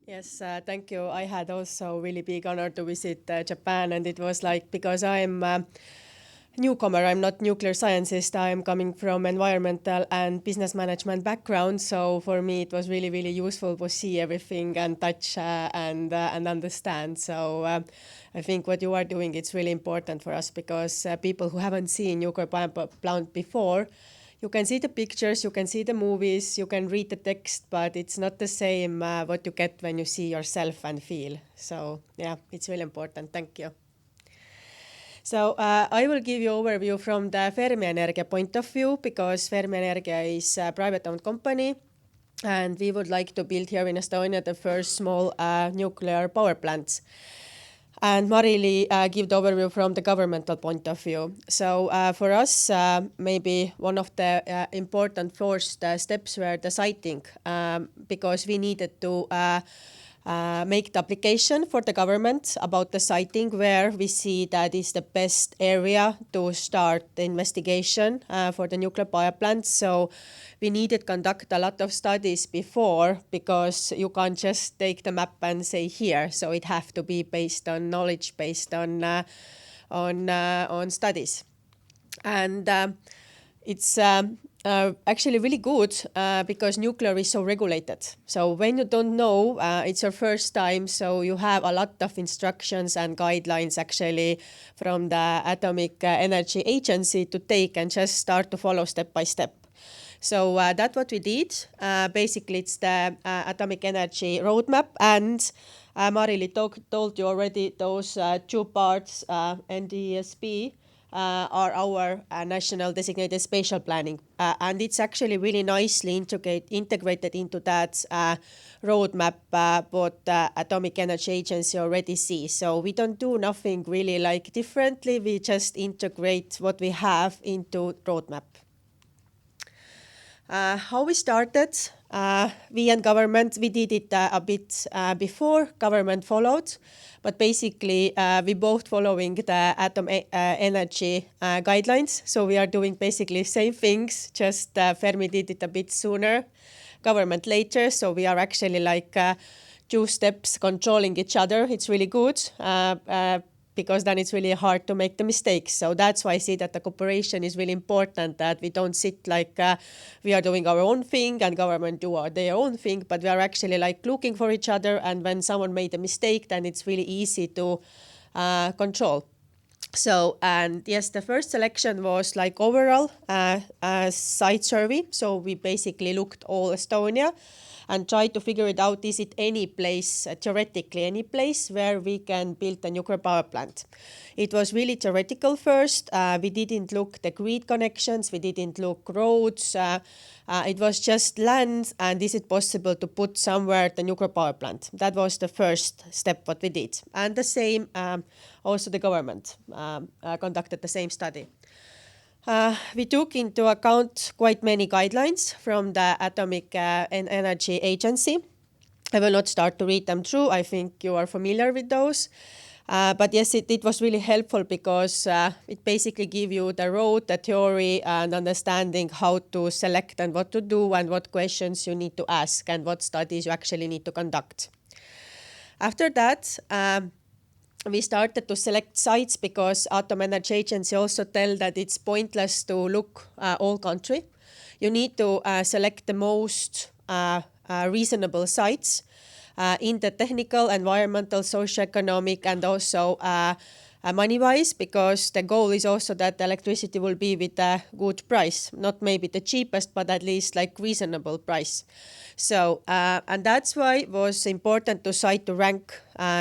Yes, thank you. I had also really big honor to visit Japan, and it was like because I'm newcomer. I'm not nuclear scientist. I'm coming from environmental and business management background. So for me, it was really, really useful to see everything and touch and understand. So I think what you are doing, it's really important for us because people who haven't seen nuclear power plant before, you can see the pictures, you can see the movies, you can read the text, but it's not the same what you get when you see yourself and feel. So yeah, it's really important. Thank you. So I will give you overview from the Fermi Energia point of view because Fermi Energia is a private-owned company, and we would like to build here in Estonia the first small nuclear power plants. And Marili give the overview from the governmental point of view. So for us, maybe one of the important first steps were the siting, because we needed to make the application for the government about the siting where we see that is the best area to start the investigation for the nuclear power plants. So we needed to conduct a lot of studies before because you can't just take the map and say here. So it have to be based on knowledge, based on studies. And it's actually really good because nuclear is so regulated. So when you don't know, it's your first time, so you have a lot of instructions and guidelines actually from the Atomic Energy Agency to take and just start to follow step by step. So that's what we did. Basically, it's the Atomic Energy Roadmap, and Marili told you already those two parts, NDSP, are our national designated spatial planning. And it's actually really nicely integrated into that roadmap what the Atomic Energy Agency already sees. So we don't do nothing really like differently, we just integrate what we have into roadmap. How we started, we and government, we did it a bit before, government followed, but basically we both following the atom energy guidelines. So we are doing basically same things, just Fermi did it a bit sooner, government later. So we are actually like two steps controlling each other. It's really good. Because then it's really hard to make the mistakes. So that's why I see that the cooperation is really important, that we don't sit like we are doing our own thing and government do their own thing, but we are actually like looking for each other, and when someone made a mistake, then it's really easy to control. So, and yes, the first selection was like overall site survey. So we basically looked all Estonia and try to figure it out, is it any place, theoretically any place where we can build a nuclear power plant. It was really theoretical first. We didn't look the grid connections, we didn't look roads. It was just land, and is it possible to put somewhere the nuclear power plant? That was the first step what we did. And the same, also the government conducted the same study. We took into account quite many guidelines from the Atomic Energy Agency. I will not start to read them through. I think you are familiar with those. But yes, it was really helpful because it basically gives you the road, the theory, and understanding how to select and what to do and what questions you need to ask and what studies you actually need to conduct. After that, we started to select sites because Atom Energy Agency also tell that it's pointless to look all country. You need to select the most reasonable sites in the technical, environmental, socio-economic, and also money-wise, because the goal is also that the electricity will be with a good price, not maybe the cheapest, but at least like reasonable price. So, and that's why it was important to rank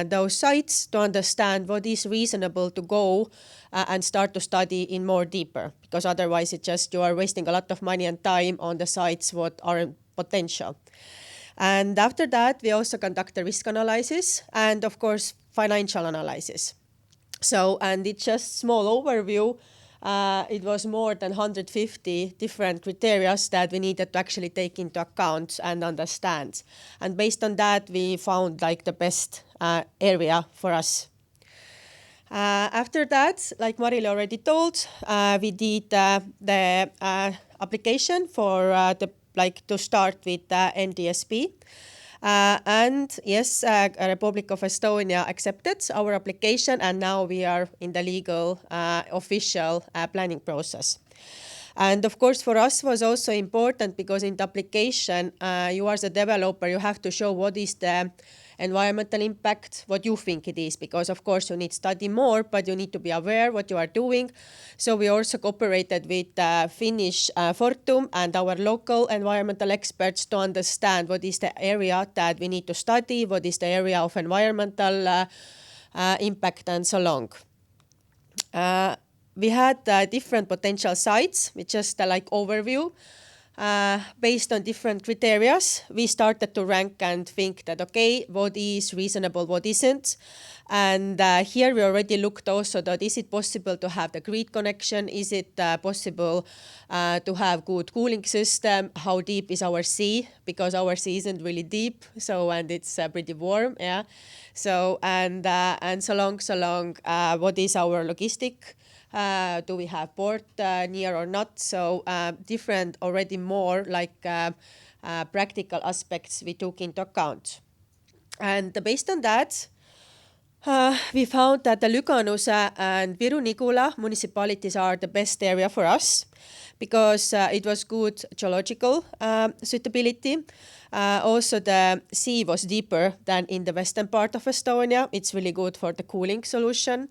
those sites to understand what is reasonable to go and start to study in more deeper, because otherwise it just you are wasting a lot of money and time on the sites what are potential. And after that, we also conduct the risk analysis and of course financial analysis. So, and it's just small overview. It was more than 150 different criteria that we needed to actually take into account and understand. And based on that, we found like the best area for us. After that, like Marili already told, we did the application for to start with NDSP. And yes, Republic of Estonia accepted our application, and now we are in the legal official planning process. And of course, for us was also important because in the application, you as a developer, you have to show what is the environmental impact, what you think it is, because of course you need to study more, but you need to be aware what you are doing. So we also cooperated with Finnish Fortum and our local environmental experts to understand what is the area that we need to study, what is the area of environmental impact and so on. We had different potential sites with just like overview. Based on different criteria, we started to rank and think that, okay, what is reasonable, what isn't. And here we already looked also that is it possible to have the grid connection? Is it possible to have good cooling system? How deep is our sea? Because our sea isn't really deep, so and it's pretty warm, yeah. So and so long. What is our logistic? Do we have port near or not? So different already more like practical aspects we took into account. And based on that, we found that the Lüganuse and Viru-Nigula municipalities are the best area for us because it was good geological suitability. Also, the sea was deeper than in the western part of Estonia. It's really good for the cooling solution.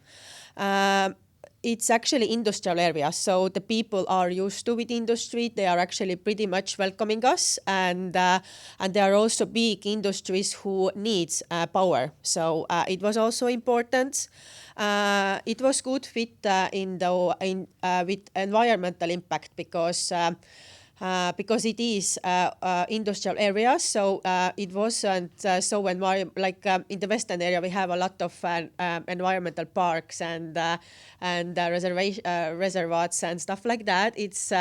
It's actually industrial area, so the people are used to with industry. They are actually pretty much welcoming us, and there are also big industries who needs power. So it was also important. It was good fit with environmental impact because it is industrial area, so it wasn't so in the western area we have a lot of environmental parks and reservoirs and stuff like that. It's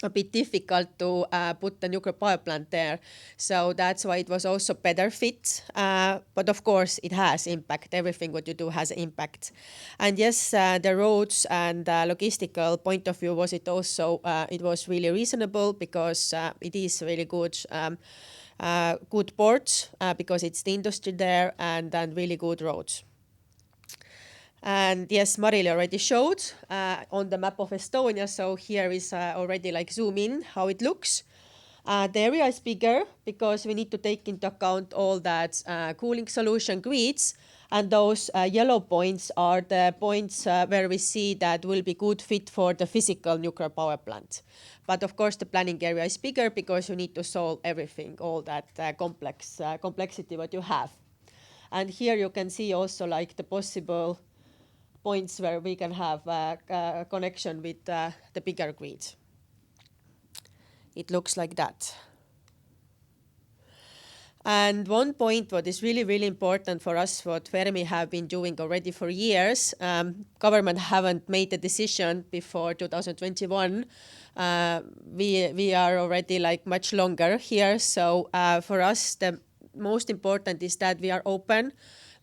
a bit difficult to put the nuclear power plant there. So that's why it was also better fit. But of course, it has impact. Everything what you do has impact. And yes, the roads and logistical point of view was it also, it was really reasonable because it is really good good ports because it's the industry there and then really good roads. And yes, Marili already showed on the map of Estonia. So here is already like zoom in how it looks. The area is bigger because we need to take into account all that cooling solution grids. And those yellow points are the points where we see that will be good fit for the physical nuclear power plant. But of course, the planning area is bigger because you need to solve everything, all that complexity what you have. And here you can see also like the possible points where we can have a connection with the bigger grid. It looks like that. And one point what is really, really important for us, what Fermi have been doing already for years, government haven't made a decision before 2021. We are already like much longer here. So for us, the most important is that we are open.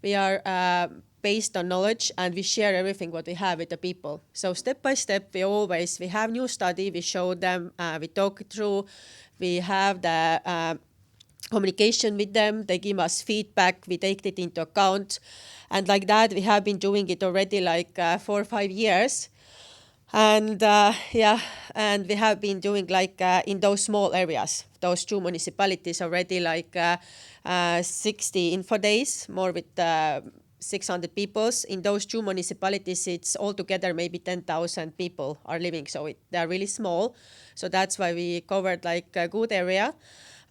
We are based on knowledge and we share everything what we have with the people. So step by step, we have new study, we show them, we talk through, we have the communication with them, they give us feedback, we take it into account. And like that, we have been doing it already like 4 or 5 years. And and we have been doing like in those small areas, those 2 municipalities already like 60 info days, more with 600 people. In those 2 municipalities, it's altogether maybe 10,000 people are living. So they're really small. So that's why we covered like a good area.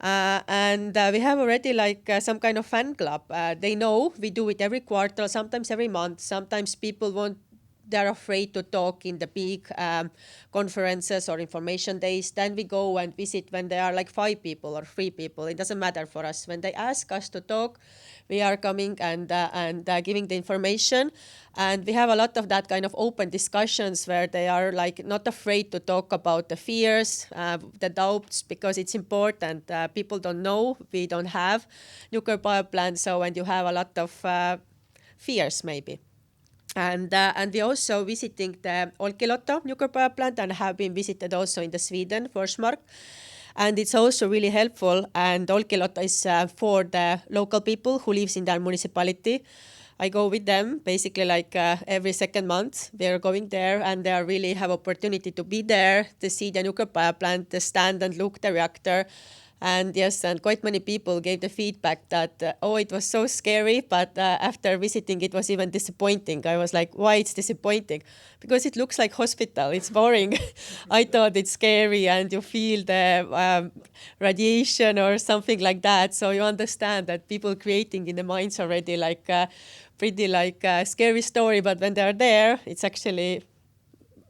And we have already like some kind of fan club. They know we do it every quarter, sometimes every month. Sometimes people they're afraid to talk in the big conferences or information days. Then we go and visit when there are like 5 people or 3 people. It doesn't matter for us. When they ask us to talk, we are coming and giving the information. And we have a lot of that kind of open discussions where they are like not afraid to talk about the fears, the doubts, because it's important. People don't know, we don't have nuclear power plants. So when you have a lot of fears maybe. And we also visiting the Olkiluoto nuclear power plant and have been visited also in the Sweden, Forsmark. And it's also really helpful, and Olkiluoto is for the local people who lives in their municipality. I go with them basically like every second month. They're going there and they really have opportunity to be there, to see the nuclear power plant, to stand and look the reactor. And yes, and quite many people gave the feedback that, oh, it was so scary, but after visiting, it was even disappointing. I was like, why it's disappointing? Because it looks like hospital. It's boring. I thought it's scary and you feel the radiation or something like that. So you understand that people creating in the minds already like pretty like a scary story, but when they're there, it's actually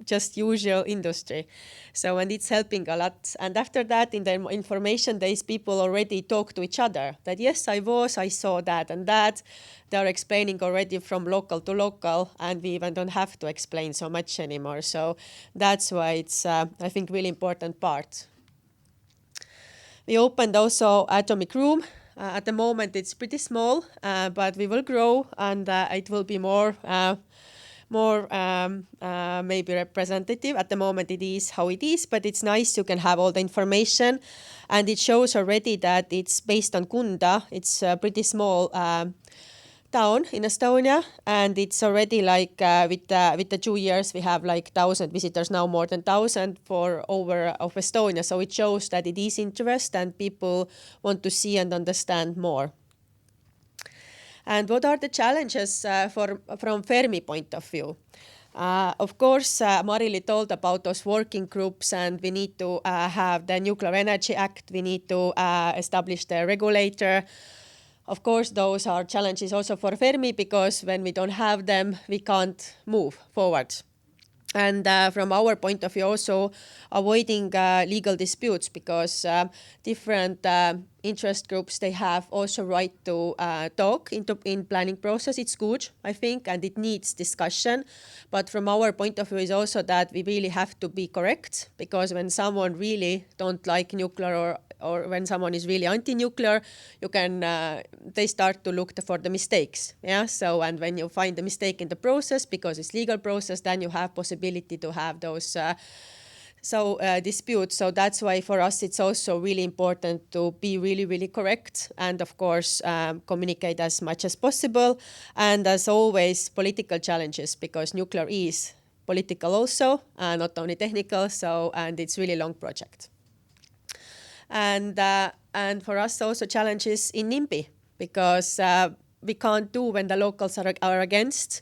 just usual industry. So, and it's helping a lot. And after that, in the information days, people already talk to each other that, yes, I saw that and that. They're explaining already from local to local, and we even don't have to explain so much anymore. So that's why it's, I think, really important part. We opened also atomic room. At the moment, it's pretty small, but we will grow, and it will be more maybe representative. At the moment it is how it is, but it's nice you can have all the information, and it shows already that it's based on Kunda. It's a pretty small town in Estonia, and it's already like with the 2 years we have like 1,000 visitors now, more than 1,000 for over of Estonia. So it shows that it is interest and people want to see and understand more. And what are the challenges from Fermi point of view? Of course, Marili told about those working groups, and we need to have the Nuclear Energy Act. We need to establish the regulator. Of course, those are challenges also for Fermi, because when we don't have them, we can't move forward. And from our point of view, also avoiding legal disputes, because different interest groups, they have also right to talk in planning process. It's good, I think, and it needs discussion. But from our point of view is also that we really have to be correct, because when someone really don't like nuclear or when someone is really anti-nuclear, you can they start to look for the mistakes. Yeah. So, and when you find the mistake in the process, because it's legal process, then you have possibility to have those disputes. So that's why for us it's also really important to be really, really correct, and of course communicate as much as possible. And as always, political challenges, because nuclear is political also, not only technical. So, and it's really long project. And for us also challenges in NIMBY, because we can't do when the locals are against.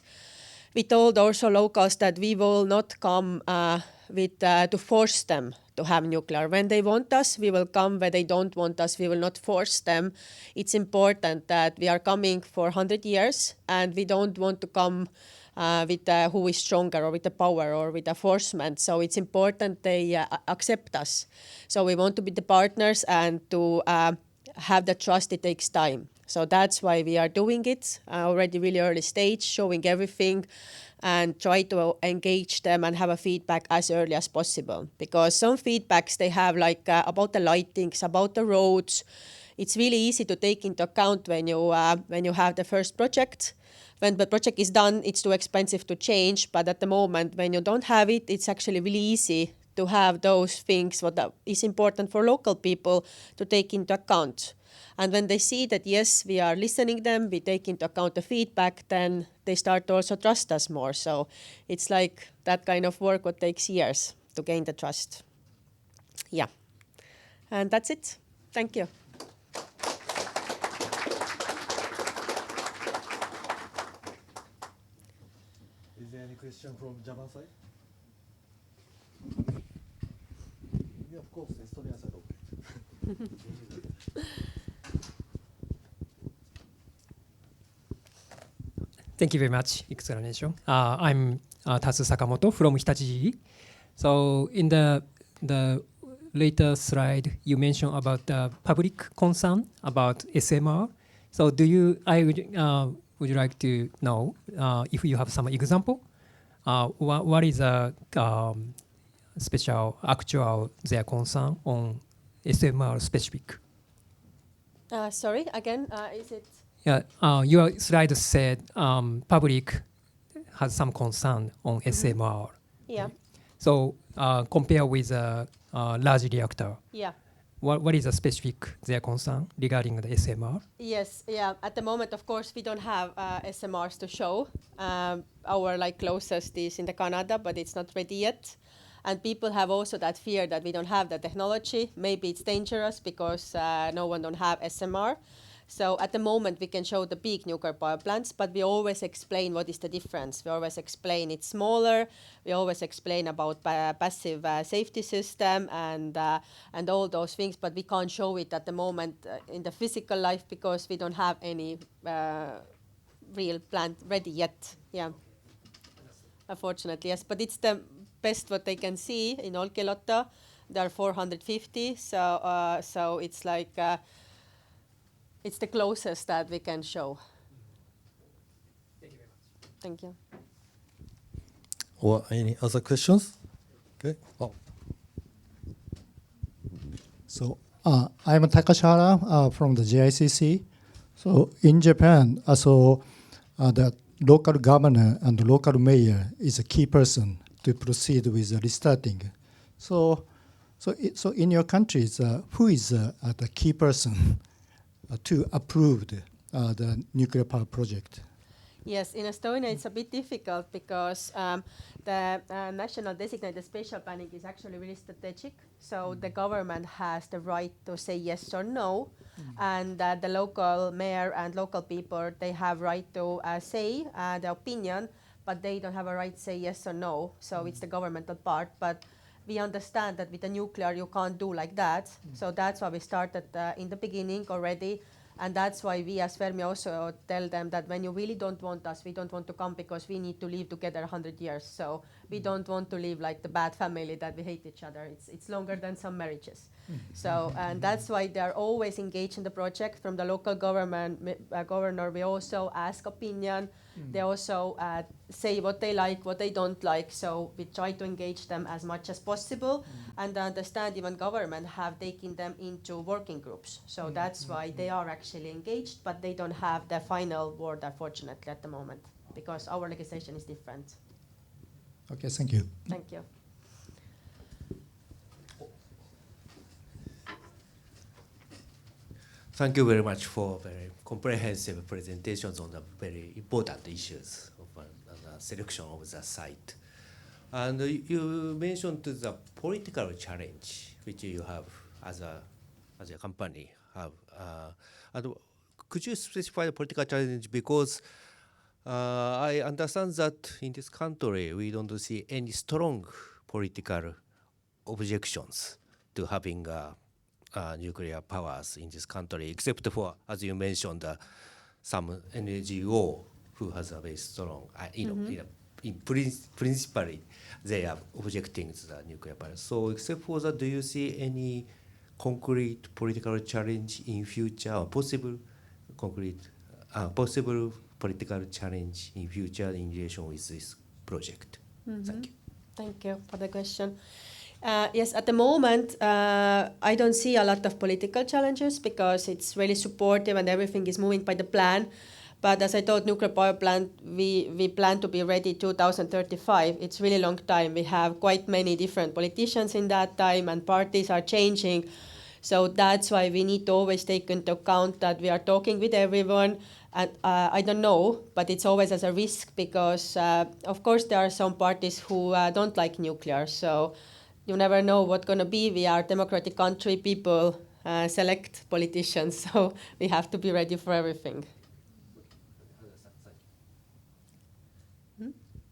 We told also locals that we will not come to force them to have nuclear. When they want us, we will come. When they don't want us, we will not force them. It's important that we are coming for 100 years, and we don't want to come with who is stronger or with the power or with the enforcement. So it's important they accept us. So we want to be the partners, and to have the trust, it takes time. So that's why we are doing it already really early stage, showing everything and try to engage them and have a feedback as early as possible. Because some feedbacks they have like about the lightings, about the roads, it's really easy to take into account when you have the first project. When the project is done, it's too expensive to change. But at the moment, when you don't have it, it's actually really easy to have those things what is important for local people to take into account. And when they see that, yes, we are listening them, we take into account the feedback, then they start to also trust us more. So it's like that kind of work what takes years to gain the trust. Yeah. And that's it. Thank you. Is there any question from Japan side? Yeah, of course, Estonia side, okay. Thank you very much, explanation. I'm Tatsu Sakamoto from Hitachi. So in the later slide, you mentioned about the public concern about SMR. So I would like to know if you have some example. What is a special actual their concern on SMR specific? Sorry, again, is it? Yeah, your slide said public has some concern on SMR. Yeah. So compare with a large reactor. Yeah. what is the specific their concern regarding the SMR? Yes, yeah. At the moment, of course, we don't have SMRs to show. Our closest is in the Canada, but it's not ready yet. And people have also that fear that we don't have the technology. Maybe it's dangerous because no one don't have SMR. So at the moment, we can show the big nuclear power plants, but we always explain what is the difference. We always explain it's smaller. We always explain about passive safety system and all those things, but we can't show it at the moment in the physical life because we don't have any real plant ready yet. Yeah, unfortunately, yes. But it's the best what they can see in Olkiluoto. There are 450, so it's like. It's the closest that we can show. Thank you very much. Thank you. Or any other questions? Okay. Oh. So I'm Takashihara from the JICC. So in Japan, the local governor and the local mayor is a key person to proceed with the restarting. So in your countries, who is the key person to approve the nuclear power project? Yes, in Estonia it's a bit difficult because the national designated spatial planning is actually really strategic. So the government has the right to say yes or no, and the local mayor and local people, they have right to say the opinion, but they don't have a right to say yes or no. So it's the governmental part, but we understand that with the nuclear you can't do like that. So that's why we started in the beginning already. And that's why we as Fermi also tell them that when you really don't want us, we don't want to come because we need to live together 100 years. So we don't want to live like the bad family that we hate each other. It's longer than some marriages. So, and that's why they're always engaged in the project. From the local governor, we also ask opinion. They also say what they like, what they don't like. So we try to engage them as much as possible. And understand even government have taken them into working groups. So that's why they are actually engaged, but they don't have the final word, unfortunately, at the moment, because our legislation is different. Okay, thank you. Thank you. Thank you very much for very comprehensive presentations on the very important issues of the selection of the site. And you mentioned the political challenge which you have as a company have. And could you specify the political challenge? Because I understand that in this country we don't see any strong political objections to having nuclear powers in this country, except for, as you mentioned, some NGO who has a very strong, principally they are objecting to the nuclear power. So except for that, do you see any concrete political challenge in future, or possible political challenge in future in relation with this project? Thank you. Thank you for the question. Yes, at the moment, I don't see a lot of political challenges because it's really supportive and everything is moving by the plan. But as I told, nuclear power plant, we plan to be ready 2035. It's really long time. We have quite many different politicians in that time and parties are changing. So that's why we need to always take into account that we are talking with everyone. And I don't know, but it's always as a risk because, of course, there are some parties who don't like nuclear. So you never know what's going to be. We are a democratic country. People select politicians, so we have to be ready for everything.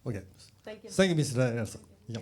Okay. Thank you. Thank you, Mr. Anderson. Yeah.